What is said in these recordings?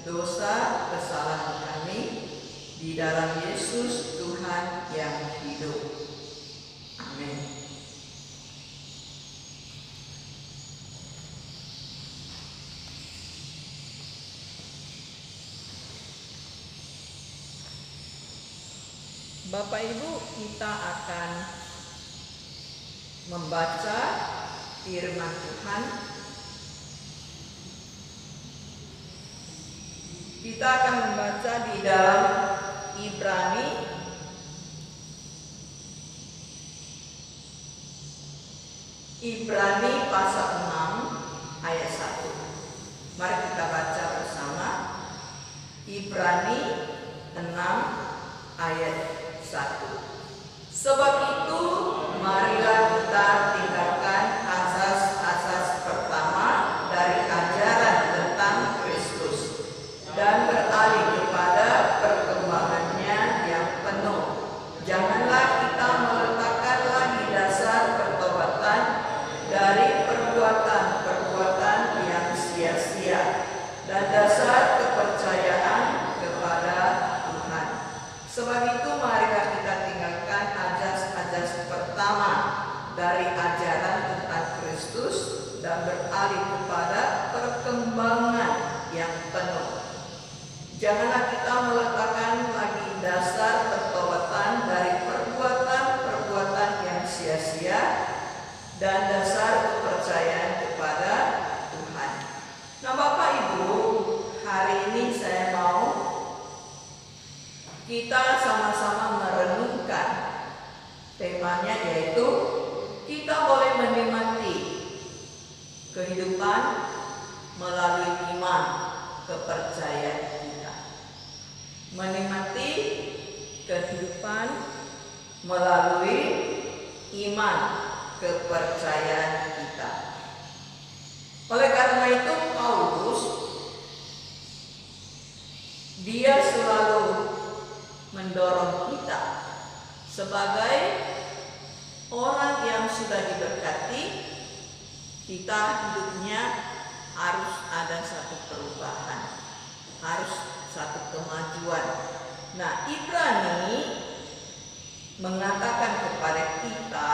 dosa kesalahan kami di dalam Yesus Tuhan yang hidup. Amin. Bapak Ibu, kita akan membaca firman Tuhan. Kita akan membaca di dalam Ibrani pasal 6 ayat 1. Mari kita baca bersama. Ibrani 6 ayat 1. Sebab itu marilah kita tinggalkan asas-asas pertama dari ajaran tentang Kristus dan beralih kepada perkembangannya yang penuh. Janganlah kita meletakkan lagi dasar pertobatan dari perbuatan-perbuatan yang sia-sia dan dasar kepercayaan kepada Tuhan. Sebab itu marilah kita tinggalkan ajas-ajas pertama dari ajaran tentang Kristus dan beralih kepada perkembangan yang penuh. Janganlah kita meletakkan lagi dasar pertobatan dari perbuatan-perbuatan yang sia-sia dan dasar kepercayaan kepada Tuhan. Nah, Bapak Ibu, hari ini saya mau kita sama-sama merenungkan temanya, yaitu kita boleh menikmati kehidupan melalui iman kepercayaan kita. Menikmati kehidupan melalui iman kepercayaan kita. Oleh karena itu Paulus dia selalu mendorong kita sebagai orang yang sudah diberkati, kita hidupnya harus ada satu perubahan, harus satu kemajuan. Nah, Ibrani mengatakan kepada kita,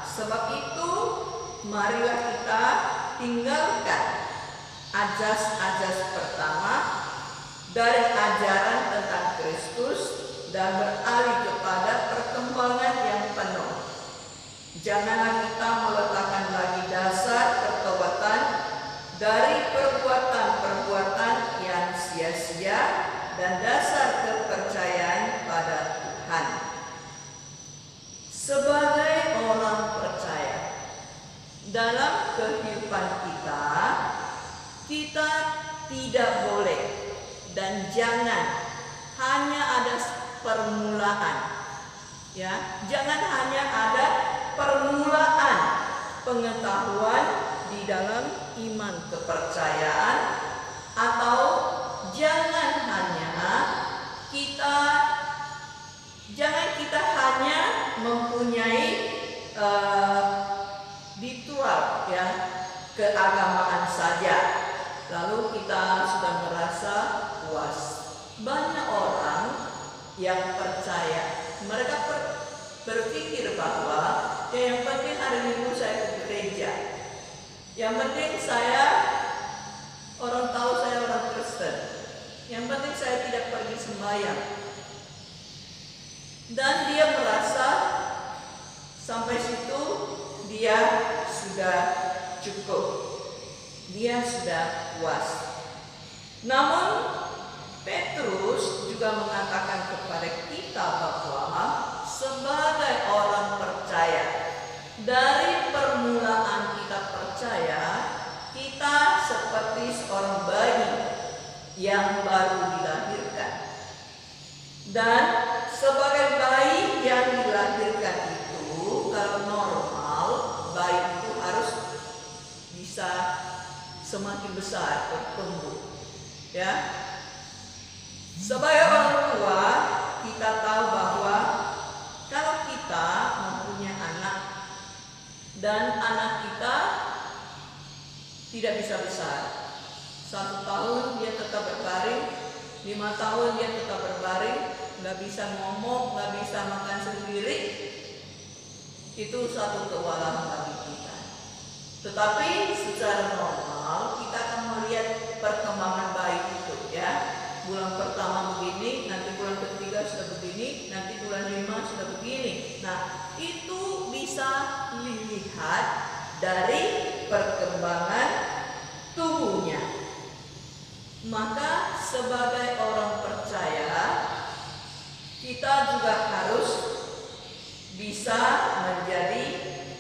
sebab itu marilah kita tinggalkan ajas-ajas pertama dari ajaran tentang Kristus dan beralih kepada perkembangan yang penuh. Janganlah kita meletakkan lagi dasar pertobatan dari perbuatan-perbuatan yang sia-sia dan dasar kepercayaan pada Tuhan. Sebagai orang percaya, dalam kehidupan kita tidak boleh dan jangan hanya ada permulaan, ya, jangan hanya ada permulaan pengetahuan di dalam iman kepercayaan, atau jangan kita hanya mempunyai ritual, ya, keagamaan saja, lalu kita sudah merasa puas. Banyak orang yang percaya, mereka berpikir bahwa yang penting hari Minggu saya ke gereja, yang penting orang tahu saya orang Kristen, yang penting saya tidak pergi sembahyang, dan dia merasa sampai situ dia sudah cukup, dia sudah puas. Namun Petrus juga mengatakan kepada kita bahwa sebagai orang percaya, dari permulaan kita percaya, kita seperti seorang bayi yang baru dilahirkan. Dan sebagai bayi yang dilahirkan itu, kalau normal, bayi itu harus bisa semakin besar, bertumbuh, ya. Sebagai orang tua, kita tahu bahwa kalau kita mempunyai anak dan anak kita tidak bisa besar, 1 tahun dia tetap tetap berbaring, 5 tahun dia tetap berbaring, nggak bisa ngomong, nggak bisa makan sendiri, itu satu kewalahan bagi kita. Tetapi secara normal kita akan melihat perkembangan bayi itu, ya. Bulan pertama begini, nanti bulan ketiga sudah begini, nanti bulan 5 sudah begini. Nah, itu bisa dilihat dari perkembangan tubuhnya. Maka sebagai orang percaya, kita juga harus bisa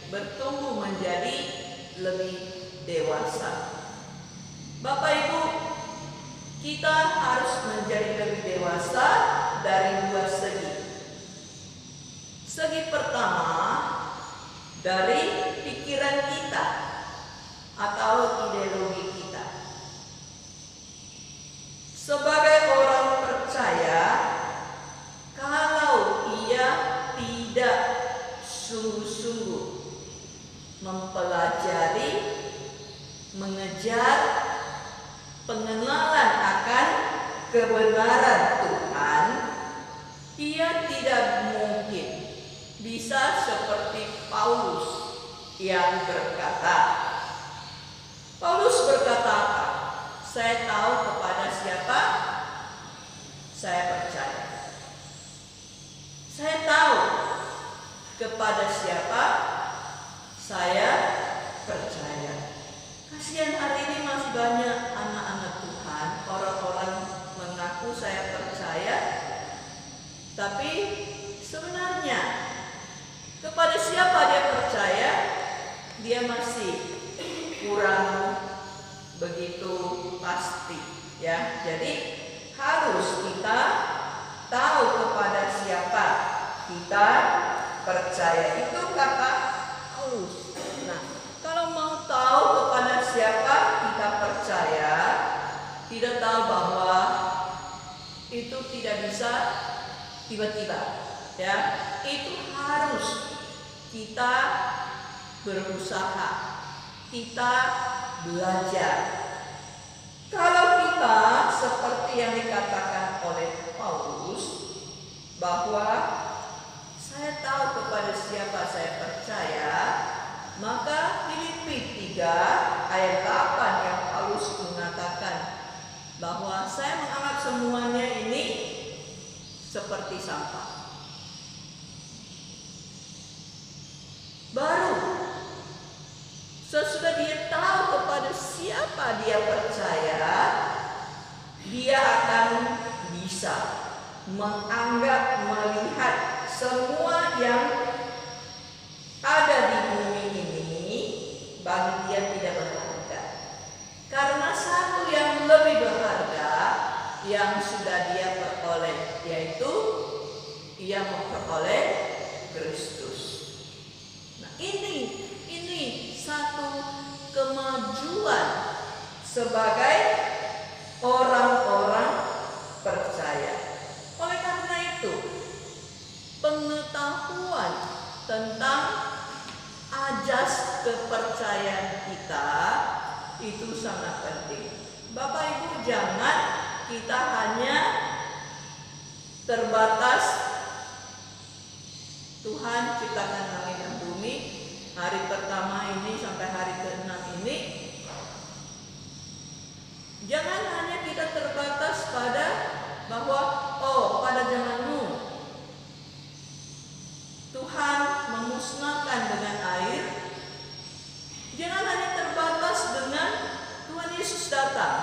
bertumbuh menjadi lebih dewasa. Bapak Ibu, kita harus menjadi lebih dewasa dari 2 segi. Segi pertama, dari pikiran kita atau ideologi kita. Sebagai orang percaya, kalau ia tidak sungguh-sungguh mempelajari, mengejar pengenalan akan kebenaran Tuhan, ia tidak mungkin bisa seperti Paulus yang berkata. Paulus berkata apa? Saya tahu kepada siapa saya percaya. Saya tahu kepada siapa saya percaya. Kasihan hari ini masih banyak anak-anak Tuhan, orang-orang mengaku saya percaya, tapi sebenarnya kepada siapa dia percaya, dia masih kurang begitu pasti, ya. Jadi harus kita tahu kepada siapa kita percaya. Itu kata Paulus. Nah, kalau mau tahu kepada siapa kita percaya, tidak tahu bahwa itu tidak bisa tiba-tiba, ya. Itu harus kita berusaha, kita belajar. Kalau kita seperti yang dikatakan oleh Paulus, bahwa saya tahu kepada siapa saya percaya, maka Filipi 3 ayat 8 yang Paulus mengatakan bahwa saya menganggap semuanya ini seperti sampah. Baru sesudah dia tahu kepada siapa dia percaya, dia akan bisa menganggap, melihat semua yang ada di bumi ini bagi dia tidak berharga. Karena satu yang lebih berharga yang sudah dia peroleh, yaitu ia memperoleh Kristus. Nah, ini satu kemajuan sebagai orang-orang percaya. Oleh karena itu, pengetahuan tentang ajas kepercayaan kita itu sangat penting. Bapak Ibu, jangan kita hanya terbatas Tuhan ciptakan langit dan bumi hari pertama ini sampai hari ke-6 ini. Jangan hanya kita terbatas pada bahwa pada zaman Nuh Tuhan memusnahkan dengan air. Jangan hanya terbatas dengan Tuhan Yesus datang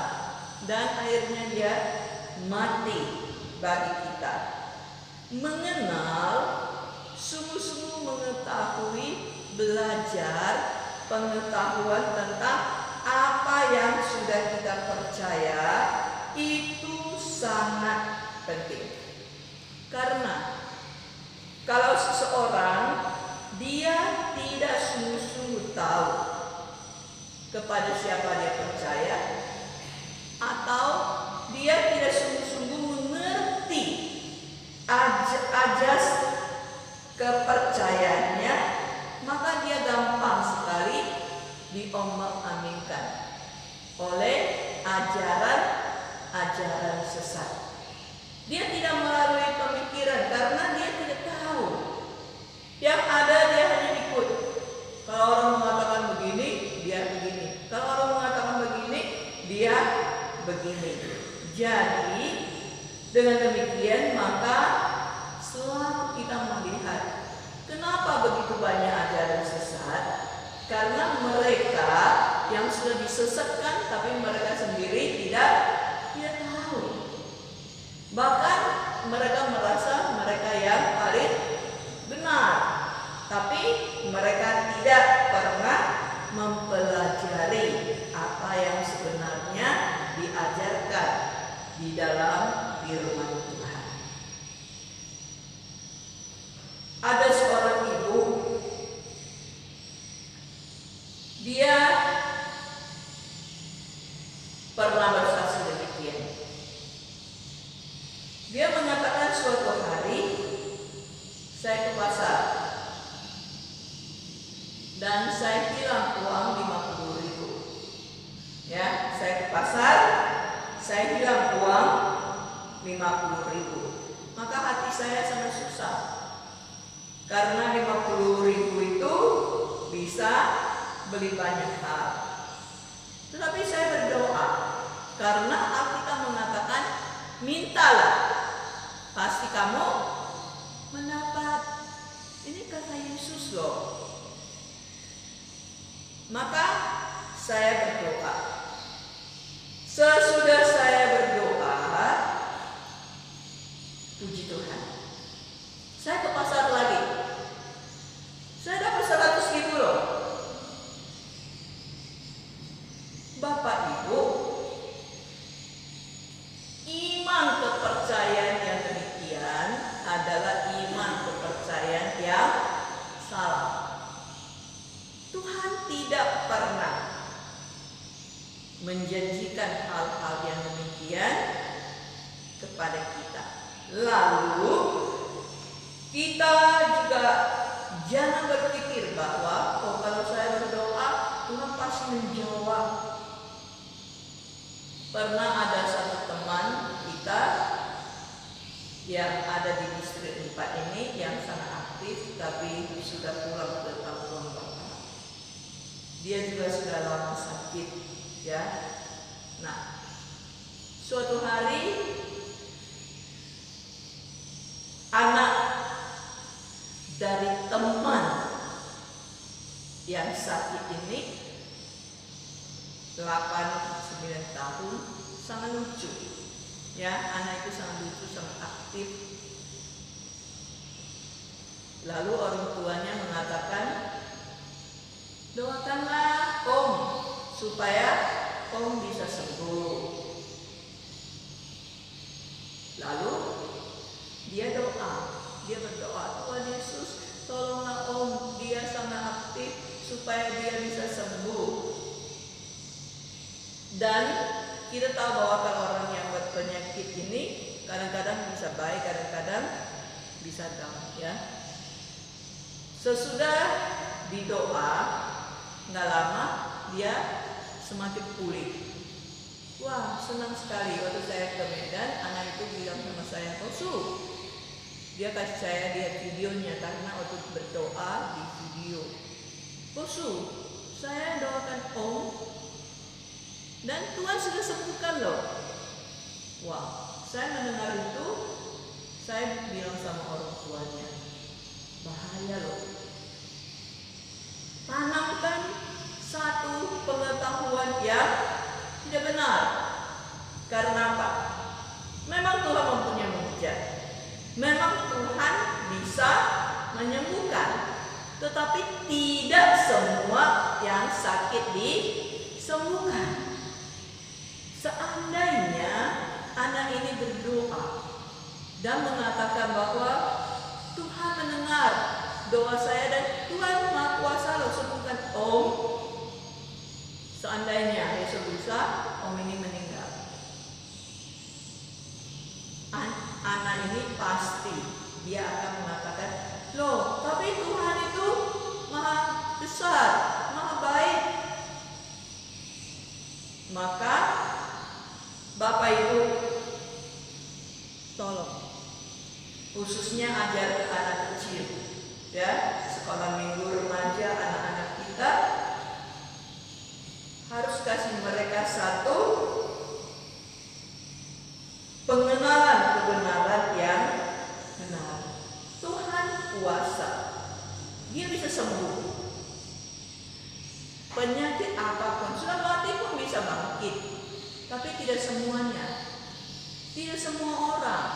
dan akhirnya dia mati bagi kita. Mengenal, sungguh-sungguh mengetahui, belajar pengetahuan tentang apa yang sudah kita percaya itu sangat penting. Karena kalau seseorang dia tidak sungguh-sungguh tahu kepada siapa dia percaya, atau dia tidak sungguh-sungguh mengerti ajas kepercayaannya, maka dia gampang sekali diombang-ambingkan oleh ajaran ajaran sesat. Dia tidak melalui pemikiran karena dia tidak tahu. Yang ada dia hanya ikut. Kalau orang mengatakan begini, dia begini. Kalau orang mengatakan begini, dia begini. Jadi dengan demikian maka selalu kita melihat kenapa begitu banyak ajaran sesat. Karena mereka yang sudah disesatkan tapi mereka sendiri tidak tahu. Bahkan mereka merasa mereka yang paling benar, tapi mereka tidak pernah mempelajari apa yang sebenarnya diajarkan di dalam firman Tuhan. Ada seorang ibu, dia pernah bersaksi demikian. Dia mengatakan suatu hari saya ke pasar dan saya hilang uang 50.000. Ya, saya ke pasar, saya hilang uang 50.000. Maka hati saya sangat susah. Karena 50.000 itu bisa beli banyak hal. Tetapi saya berdoa karena Alkitab mengatakan mintalah, pasti kamu mendapat. Ini kata Yesus loh. Maka saya berdoa. Sesudah saya berdoa, puji Tuhan, saya ke pasar lagi. Saya dapat 100.000 loh. Bapak Ibu, iman kepercayaan yang demikian adalah iman kepercayaan yang salah. Tuhan tidak pernah menjanjikan hal-hal yang demikian kepada kita. Lalu kita juga jangan berpikir bahwa kalau saya berdoa Tuhan pasti menjawab. Pernah ada satu teman kita yang ada di distrik 4 ini yang sangat aktif tapi sudah pulang ke kampung Bapak. Dia juga sudah lama sakit, ya. Nah, suatu hari anak dari teman yang sakit ini 8-9 tahun, sangat lucu, ya. Anak itu sangat lucu, sangat aktif. Lalu orang tuanya mengatakan, doakanlah Om supaya Om bisa sembuh. Lalu dia berdoa, Tuhan Yesus tolonglah Om, dia sangat aktif supaya dia bisa sembuh. Dan kita tahu bahwa kalau orang yang berpenyakit ini kadang-kadang bisa baik, kadang-kadang bisa down, ya. Sesudah didoa, nggak lama dia semakin pulih. Wah, senang sekali. Waktu saya ke Medan, anak itu bilang sama saya, Kosu, dia kasih saya lihat videonya karena waktu berdoa di video. Kosu, saya doakan Om dan Tuhan sudah sembuhkan loh. Wah, saya mendengar itu, saya bilang sama orang tuanya, bahaya loh. Tanamkan satu pengetahuan yang tidak benar. Karena apa? Memang Tuhan mempunyai mujizat. Memang Tuhan bisa menyembuhkan. Tetapi tidak semua yang sakit disembuhkan. Seandainya anak ini berdoa dan mengatakan bahwa Tuhan mendengar doa saya dan Tuhan Maha Kuasa loh sembuhkan Om. Seandainya Yesus bisa, Om ini meninggal. Anak ini pasti dia akan mengatakan, loh tapi Tuhan itu Maha besar, Maha baik. Maka Bapak Ibu tolong, khususnya ajar ke anak kecil, ya, sekolah minggu remaja, anak-anak kita harus kasih mereka satu pengenalan kebenaran yang benar. Tuhan kuasa, Dia bisa sembuh penyakit apapun. Sudah mati pun bisa bangkit, tapi tidak semuanya, tidak semua orang.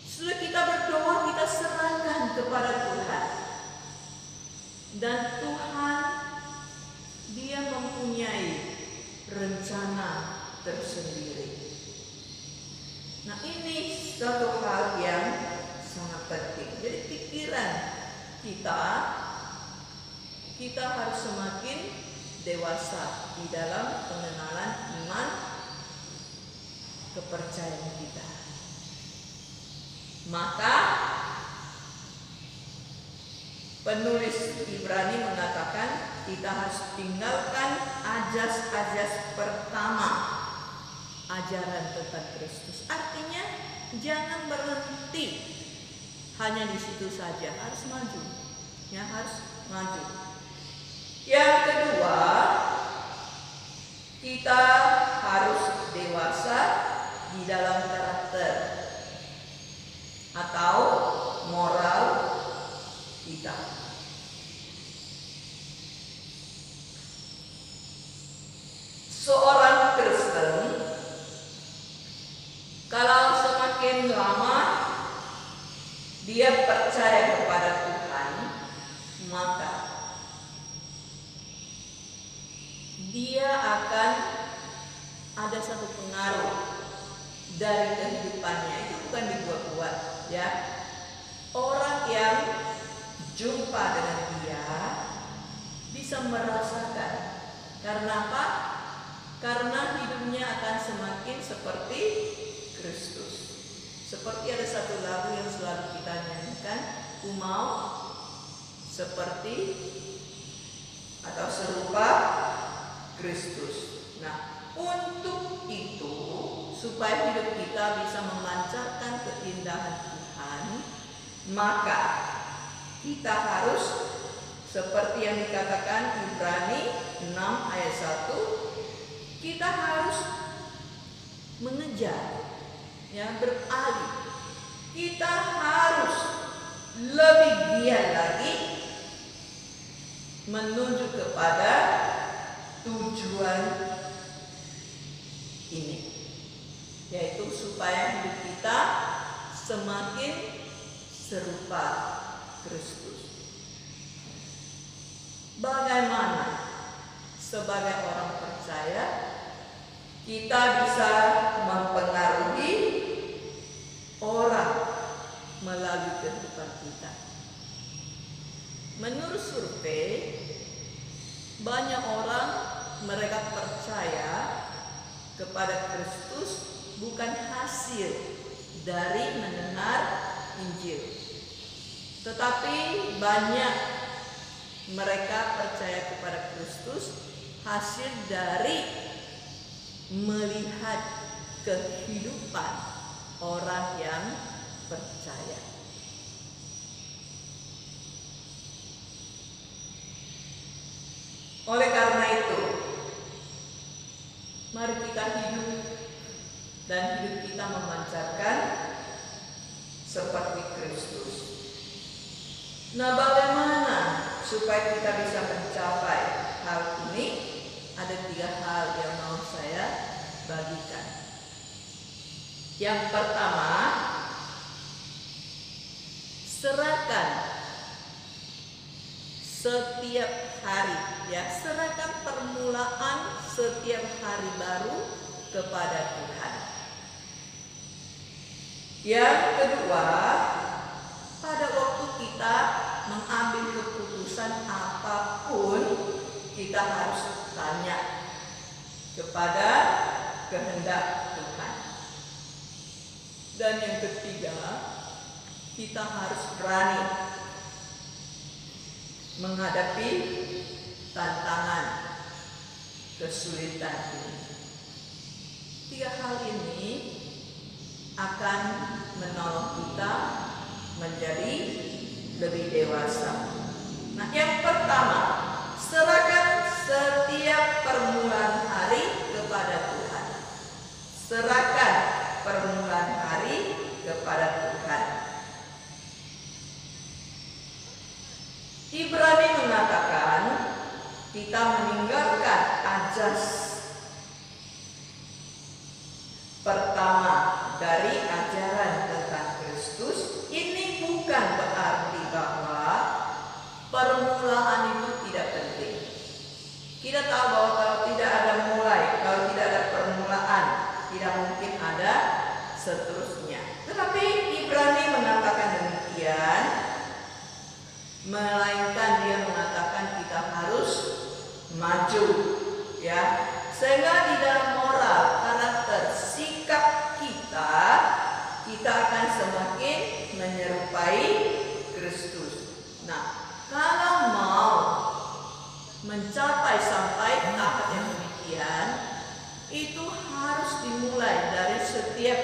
Setelah kita berdoa, kita serahkan kepada Tuhan, dan Tuhan Dia mempunyai rencana tersendiri. Nah, ini satu hal yang sangat penting. Jadi pikiran kita harus semakin dewasa di dalam pengenalan iman kepercayaan kita. Maka penulis Ibrani mengatakan kita harus tinggalkan ajas-ajas pertama, ajaran tentang Kristus. Artinya jangan berhenti hanya di situ saja, harus maju. Ya, harus maju. Yang kedua, kita harus dewasa di dalam karakter atau moral kita. Seorang Kristen kalau semakin lama dia percaya kepada Tuhan, maka dia akan ada satu pengaruh dari kehidupannya. Itu bukan dibuat-buat, ya. Orang yang jumpa dengan dia bisa merasakan. Karena apa? Karena hidupnya akan semakin seperti Kristus. Seperti ada satu lagu yang selalu kita nyanyikan, ku mau seperti atau serupa Kristus. Nah, untuk itu, supaya hidup kita bisa memancarkan keindahan Tuhan, maka kita harus seperti yang dikatakan Ibrani 6 ayat 1, kita harus mengejar, ya, beralih. Kita harus lebih giat lagi menuju kepada tujuan ini, yaitu supaya hidup kita semakin serupa Kristus. Bagaimana sebagai orang percaya kita bisa mempengaruhi orang melalui kehidupan kita? Menurut survei, banyak orang mereka percaya kepada Kristus bukan hasil dari mendengar Injil, tetapi banyak mereka percaya kepada Kristus hasil dari melihat kehidupan orang yang percaya. Oleh karena itu, mari kita hidup dan hidup kita memancarkan seperti Kristus. Nah, bagaimana supaya kita bisa mencapai hal ini? Ada 3 hal yang mau saya bagikan. Yang pertama, serahkan setiap hari, ya, serahkan permulaan setiap hari baru kepada Tuhan. Yang kedua, pada waktu kita mengambil keputusan apapun, kita harus tanya kepada kehendak Tuhan. Dan yang ketiga, kita harus berani menghadapi tantangan kesulitan ini. 3 hal ini menjadi lebih dewasa. Nah, yang pertama, serahkan setiap permulaan hari kepada Tuhan. Serahkan permulaan hari kepada Tuhan. Ibrani mengatakan kita meninggalkan ajas pertama dari ajaran tentang Kristus. Ini bukan berarti bahwa permulaan itu tidak penting. Kita tahu bahwa kalau tidak ada mulai, kalau tidak ada permulaan, tidak mungkin ada seterusnya. Tetapi Ibrani mengatakan demikian, melainkan dia mengatakan kita harus maju, ya. Sehingga di dalam moral, karakter, sikap kita akan semakin menyerupai Kristus. Nah, kalau mau mencapai sampai tahap yang demikian, itu harus dimulai dari setiap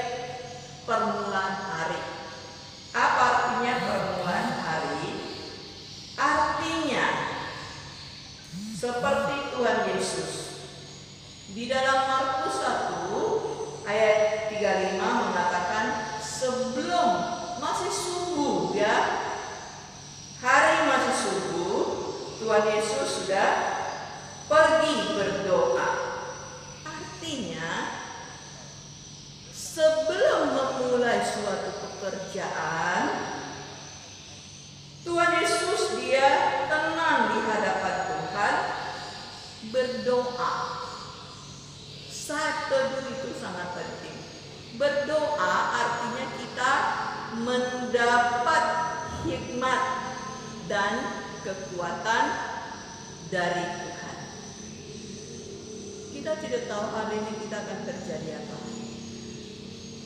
permulaan hari. Apa artinya permulaan hari? Artinya seperti Tuhan Yesus di dalam Markus 1 ayat 35 mengatakan, sebelum masih subuh, ya, hari masih subuh, Tuhan Yesus sudah pergi berdoa. Artinya sebelum memulai suatu pekerjaan, Tuhan Yesus dia tenang di hadapan Tuhan, berdoa. Saat teduh itu sangat penting. Berdoa artinya kita mendapat hikmat dan kekuatan dari Tuhan. Kita tidak tahu hari ini kita akan terjadi apa.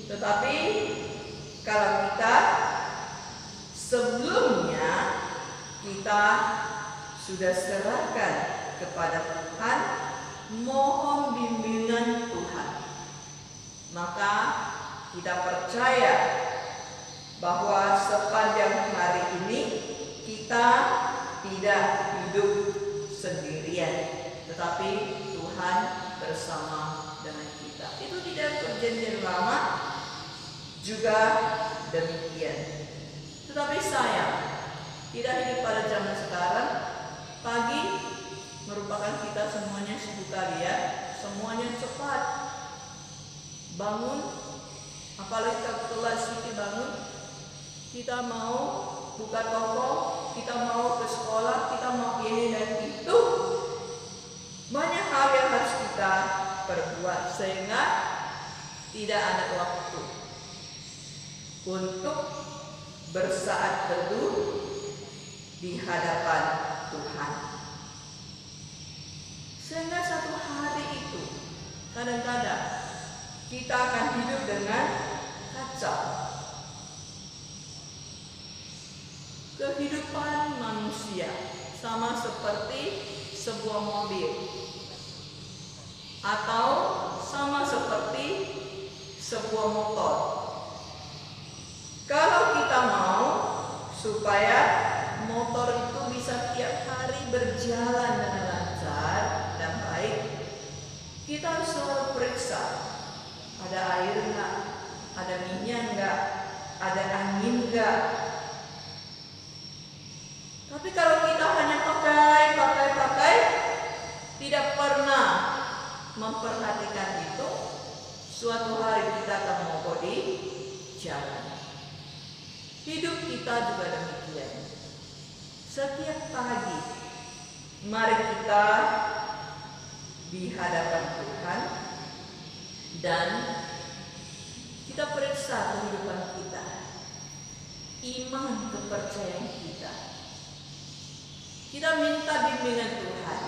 Tetapi kalau kita sebelumnya kita sudah serahkan kepada Tuhan, mohon bimbingan Tuhan, maka kita percaya bahwa sepanjang hari ini kita tidak hidup sendirian, tetapi Tuhan bersama dengan kita. Itu di dalam Perjanjian Lama juga demikian. Tetapi sayang, tidak hidup pada zaman sekarang. Pagi merupakan kita semuanya sibuk kali, ya, semuanya cepat bangun, apalagi kalau telat sedikit bangun, kita mau buka toko, kita mau ke sekolah, kita mau ini dan itu, banyak hal yang harus kita perbuat sehingga tidak ada waktu untuk bersaat teduh di hadapan Tuhan. Sehingga satu hari itu kadang-kadang kita akan hidup dengan kacau. Kehidupan manusia sama seperti sebuah mobil atau sama seperti sebuah motor. Kalau kita mau supaya motor itu bisa tiap hari berjalan dengan lancar dan baik, kita harus selalu periksa, ada air enggak, ada minyak enggak, ada angin enggak. Tapi kalau kita hanya pakai, tidak pernah memperhatikan itu, suatu hari kita akan mogok di jalan. Hidup kita juga demikian. Setiap pagi, mari kita di hadapan Tuhan dan kita periksa kehidupan kita, iman, kepercayaan kita. Kita minta bimbingan Tuhan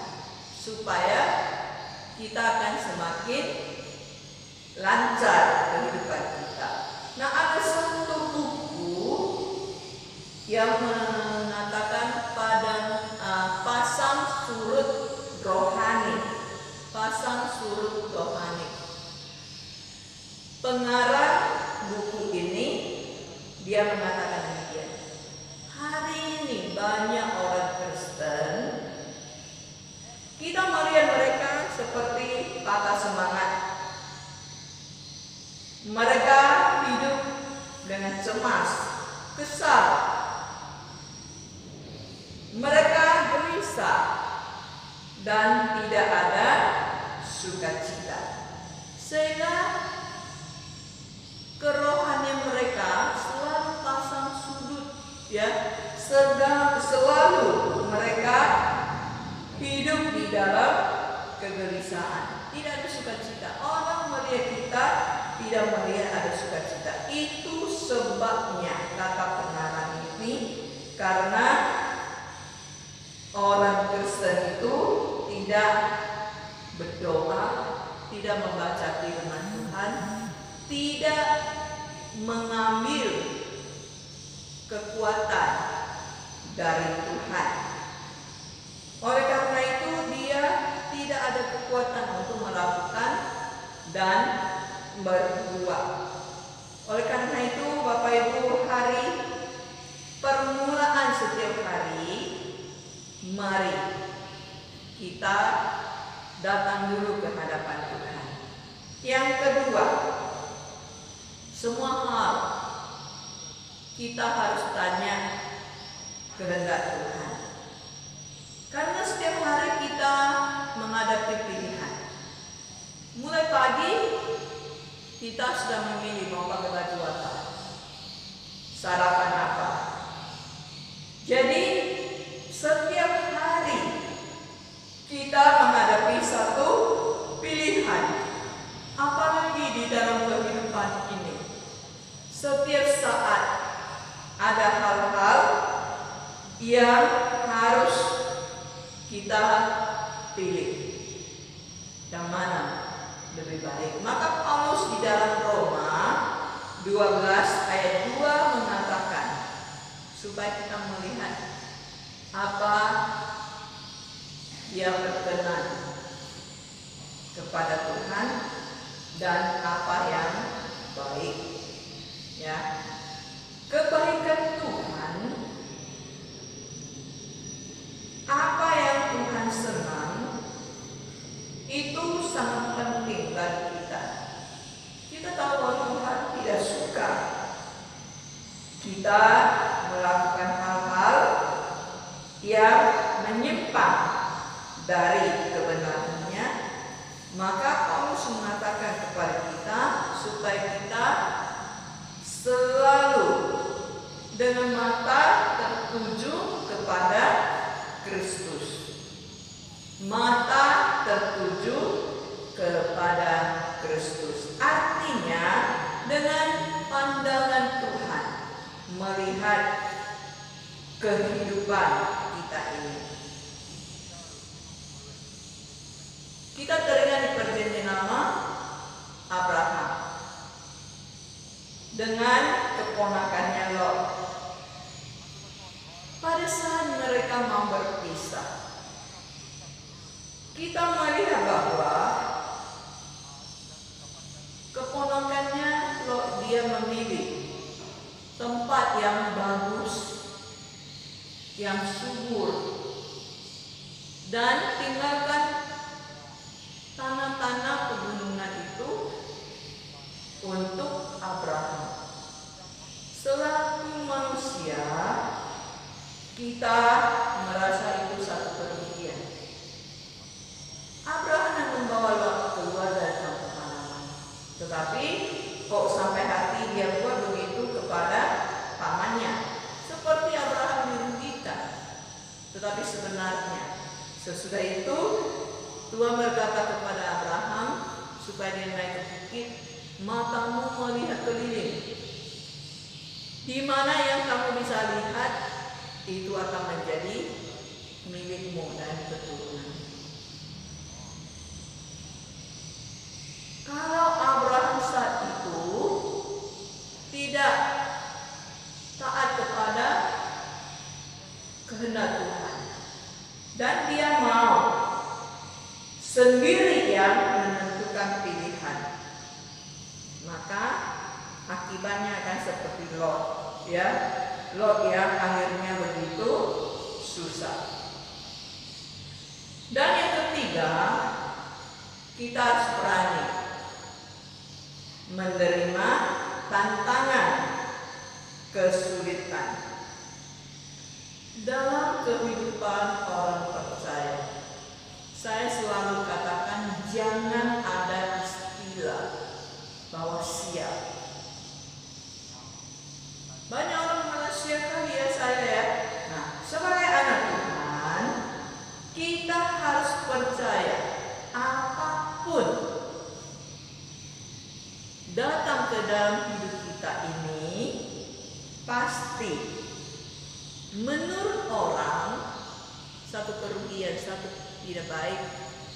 supaya kita akan semakin lancar kehidupan kita. Nah, ada satu buku yang mengatakan pasang surut rohani. Pasang surut rohani. Pengarang buku ini dia mengatakan demikian. cemas, kesal. Mereka gelisah dan tidak ada sukacita. Sehingga kerohanian mereka selalu pasang sudut, ya, selalu mereka hidup di dalam kegelisahan, tidak ada sukacita. Orang melihat kita tidak melihat ada sukacita. Itu sebabnya kata pengarang ini, karena orang Kristen itu tidak berdoa, tidak membaca firman Tuhan, tidak mengambil kekuatan dari Tuhan. Oleh karena itu dia tidak ada kekuatan untuk melakukan dan berbuat. Oleh karena itu Bapak Ibu, hari permulaan setiap hari, mari kita datang dulu ke hadapan Tuhan. Yang kedua, semua hal kita harus tanya kehendak Tuhan. Karena setiap hari kita menghadapi pilihan. Mulai pagi kita sudah memilih mau pakai baju apa, sarapan apa. Jadi setiap hari kita menghadapi satu pilihan. Apalagi di dalam kehidupan ini, setiap saat ada hal-hal yang harus kita pilih. Yang mana lebih baik? Maka Paulus di dalam Roma 12 ayat 2 mengatakan, supaya kita melihat apa yang berkenan kepada Tuhan dan apa yang baik, ya. Kebaikan Tuhan, apa yang Tuhan senang, itu sangat penting bagi kita. Kita tahu bahwa Tuhan tidak suka kita melakukan hal-hal yang menyimpang dari kebenarannya. Maka Paulus mengatakan kepada kita supaya kita selalu dengan mata tertuju kepada Kristus. Mata tertuju kepada Kristus. Artinya dengan pandangan Tuhan melihat kehidupan kita ini. Kita teringat di perjanjian lama Abraham dengan keponakannya Lot. Pada saat mereka mau berpisah, kita melihat bahwa keponakannya Lot, dia memilih tempat yang bagus, yang subur, dan tinggalkan tanah-tanah pegunungan itu untuk Abraham. Selaku manusia, kita merasa itu satu kerugian. Abraham yang membawa Lot keluar dari kampung halaman, tetapi kok sampai hati dia buat begitu kepada pamannya, seperti Abraham dirugikan. Tetapi sebenarnya sesudah itu Tuhan berkata kepada Abraham supaya dia naik ke bukit, matamu melihat keliling. Di mana yang kamu bisa lihat, itu akan menjadi milikmu dan keturunan. Kalau Abraham saat itu tidak taat kepada kehendak Tuhan dan dia mau sendiri yang menentukan pilihan, maka akibatnya akan seperti Lot, ya. Lot yang akhirnya begitu susah. Dan yang ketiga, kita harus berani menerima tantangan kesulitan. Dalam kehidupan orang percaya, saya selalu katakan jangan ada istilah bahwa siap. Banyak orang mengasiakan ya saya ya. Nah, sebagai anak Tuhan, kita harus percaya apapun datang ke dalam hidup kita ini pasti menurut orang satu kerugian, satu tidak baik,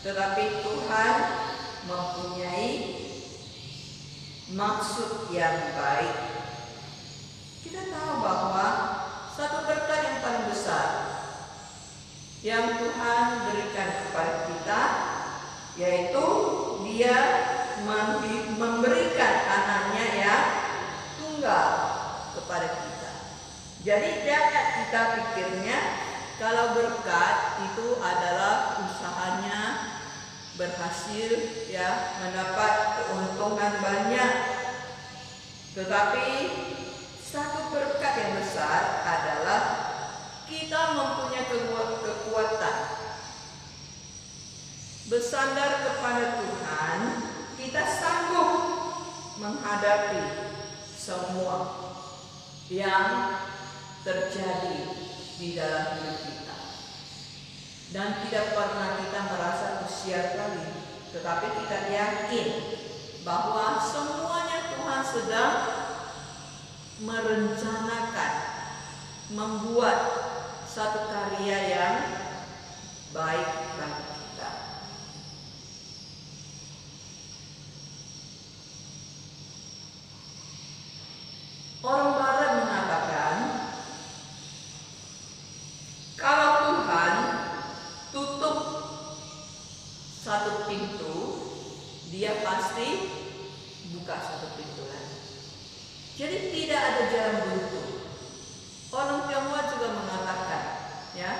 tetapi Tuhan mempunyai maksud yang baik. Kita tahu bahwa satu berkat yang paling besar yang Tuhan berikan kepada kita, yaitu Dia memberikan anaknya yang tunggal kepada kita. Jadi jangan kita pikirnya kalau berkat itu adalah usahanya berhasil ya, mendapat keuntungan banyak. Tetapi satu berkat yang besar adalah kita mempunyai kekuatan bersandar kepada Tuhan. Kita sanggup menghadapi semua yang terjadi di dalam hidup kita, dan tidak pernah kita merasa usia kali, tetapi kita yakin bahwa semuanya Tuhan sedang merencanakan, membuat satu karya yang baik bagi kita. Orang Barat mengatakan kalau Tuhan tutup satu pintu, Dia pasti buka satu pintu lagi. Jadi tidak ada jalan buntu. Orang Tionghoa juga mengatakan, ya,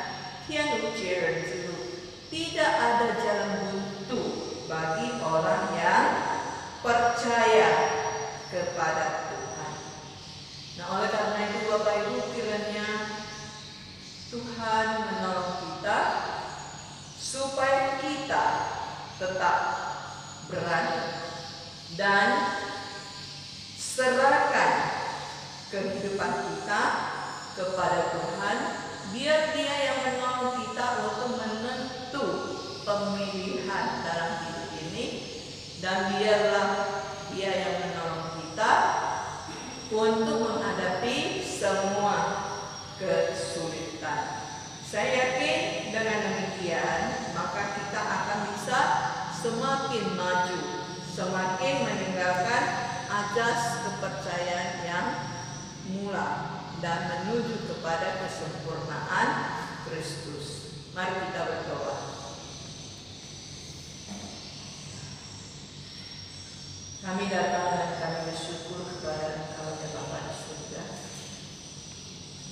tidak ada jalan buntu bagi orang yang percaya kepada Tuhan. Nah, oleh karena itu Bapak Ibu, kiranya Tuhan menolong kita supaya kita tetap berani dan serahkan kehidupan kita kepada Tuhan, biar Dia yang menolong kita untuk menentu pemilihan dalam hidup ini, dan biarlah Dia yang menolong kita untuk menghadapi semua kesulitan. Saya yakin dengan demikian maka kita akan bisa semakin maju, semakin meninggalkan ajas kepercayaan yang mula dan menuju kepada kesempurnaan Kristus. Mari kita berdoa. Kami datang dan kami bersyukur kepada Engkau ya Bapa di surga.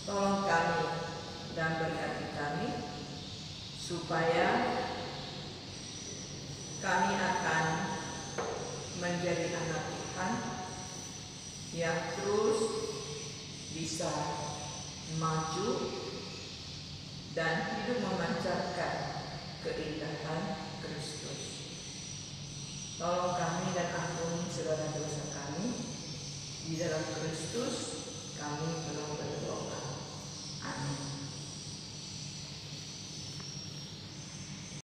Tolong kami dan berkati kami supaya kami akan menjadi anak Tuhan yang terus bisa maju dan hidup memancarkan keindahan Kristus. Tolong kami dan ampuni segala